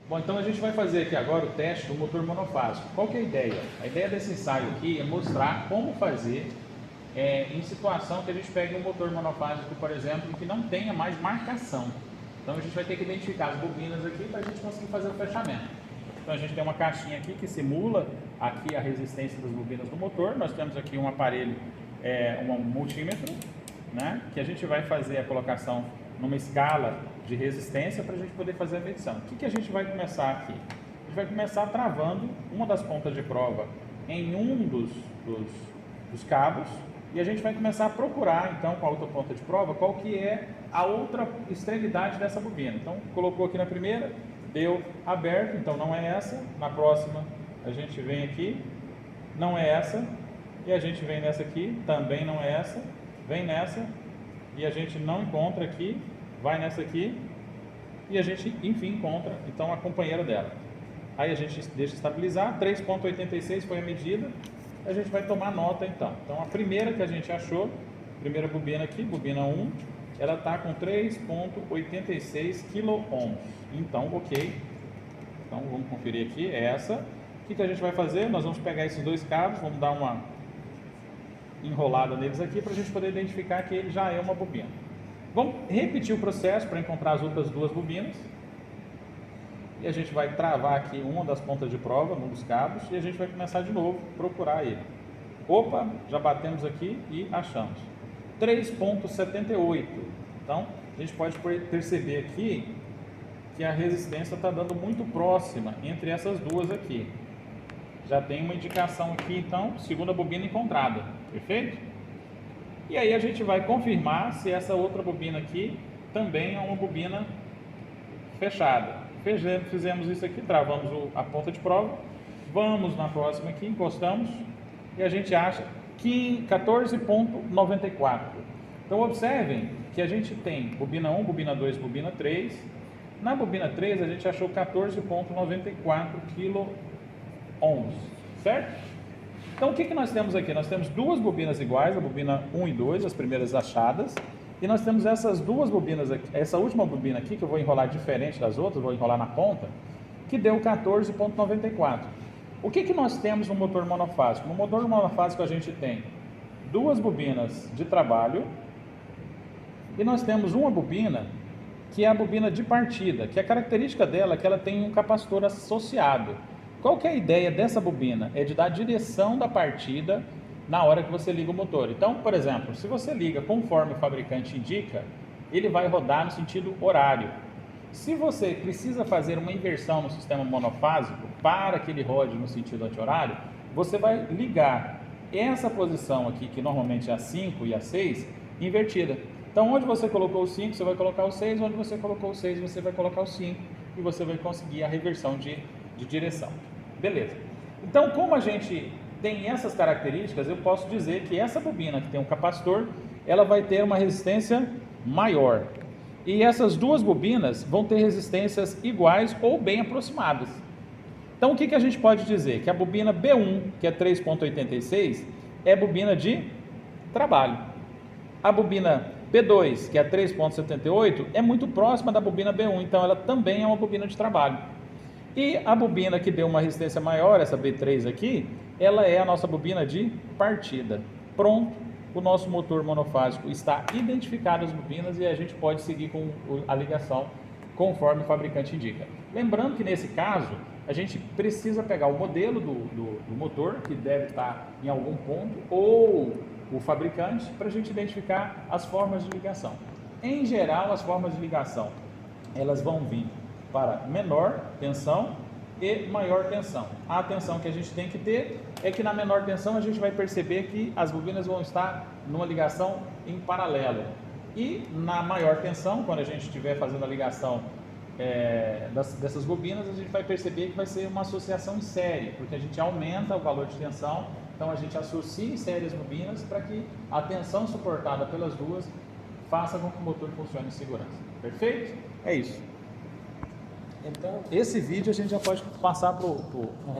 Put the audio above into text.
Bom, então a gente vai fazer aqui agora o teste do motor monofásico. Qual que é a ideia? A ideia desse ensaio aqui é mostrar como fazer em situação que a gente pegue um motor monofásico, por exemplo, que não tenha mais marcação. Então a gente vai ter que identificar as bobinas aqui para a gente conseguir fazer o fechamento. Então a gente tem uma caixinha aqui que simula aqui a resistência das bobinas do motor. Nós temos aqui um aparelho, um multímetro, né, que a gente vai fazer a colocação numa escala de resistência para a gente poder fazer a medição. O que a gente vai começar aqui? A gente vai começar travando uma das pontas de prova em um dos cabos e a gente vai começar a procurar então com a outra ponta de prova qual que é a outra extremidade dessa bobina. Então colocou aqui na primeira, deu aberto, então não é essa. Na próxima a gente vem aqui, não é essa, e a gente vem nessa aqui, também não é essa, vem nessa e a gente não encontra aqui, vai nessa aqui e a gente enfim encontra então a companheira dela. Aí a gente deixa estabilizar, 3,86 foi a medida, a gente vai tomar nota então. Então a primeira que a gente achou, primeira bobina aqui, bobina 1, ela está com 3,86 kΩ. Então, ok. Então vamos conferir aqui, é essa. O que a gente vai fazer? Nós vamos pegar esses dois cabos, vamos dar uma enrolada neles aqui para a gente poder identificar que ele já é uma bobina. Vamos repetir o processo para encontrar as outras duas bobinas. E a gente vai travar aqui uma das pontas de prova, num dos cabos, e a gente vai começar de novo, procurar ele. Opa, já batemos aqui e achamos. 3,78. Então, a gente pode perceber aqui que a resistência está dando muito próxima entre essas duas aqui. Já tem uma indicação aqui, então, segunda bobina encontrada. Perfeito? E aí a gente vai confirmar se essa outra bobina aqui também é uma bobina fechada. Fizemos isso aqui, travamos a ponta de prova, vamos na próxima aqui, encostamos e a gente acha que 14,94. Então observem que a gente tem bobina 1, bobina 2, bobina 3. Na bobina 3 a gente achou 14,94 kΩ, certo? Então o que nós temos aqui? Nós temos duas bobinas iguais, a bobina 1 e 2, as primeiras achadas, e nós temos essas duas bobinas aqui, essa última bobina aqui, que eu vou enrolar diferente das outras, vou enrolar na ponta, que deu 14,94. O que nós temos no motor monofásico? No motor monofásico a gente tem duas bobinas de trabalho e nós temos uma bobina que é a bobina de partida, que a característica dela é que ela tem um capacitor associado. Qual que é a ideia dessa bobina? É de dar a direção da partida na hora que você liga o motor. Então, por exemplo, se você liga conforme o fabricante indica, ele vai rodar no sentido horário. Se você precisa fazer uma inversão no sistema monofásico para que ele rode no sentido anti-horário, você vai ligar essa posição aqui, que normalmente é a 5 e a 6, invertida. Então, onde você colocou o 5, você vai colocar o 6, onde você colocou o 6, você vai colocar o 5, e você vai conseguir a reversão de direção. Beleza. Então, como a gente tem essas características, eu posso dizer que essa bobina que tem um capacitor, ela vai ter uma resistência maior. E essas duas bobinas vão ter resistências iguais ou bem aproximadas. Então, o que a gente pode dizer? Que a bobina B1, que é 3,86, é bobina de trabalho. A bobina B2, que é 3,78, é muito próxima da bobina B1, então ela também é uma bobina de trabalho. E a bobina que deu uma resistência maior, essa B3 aqui, ela é a nossa bobina de partida. Pronto, o nosso motor monofásico está identificado as bobinas e a gente pode seguir com a ligação conforme o fabricante indica. Lembrando que nesse caso, a gente precisa pegar o modelo do motor, que deve estar em algum ponto, ou o fabricante, para a gente identificar as formas de ligação. Em geral, as formas de ligação, elas vão vir para menor tensão e maior tensão. A atenção que a gente tem que ter é que na menor tensão a gente vai perceber que as bobinas vão estar numa ligação em paralelo. E na maior tensão, quando a gente estiver fazendo a ligação dessas bobinas, a gente vai perceber que vai ser uma associação em série, porque a gente aumenta o valor de tensão, então a gente associa em série as bobinas para que a tensão suportada pelas duas faça com que o motor funcione em segurança. Perfeito? É isso. Então, esse vídeo a gente já pode passar para o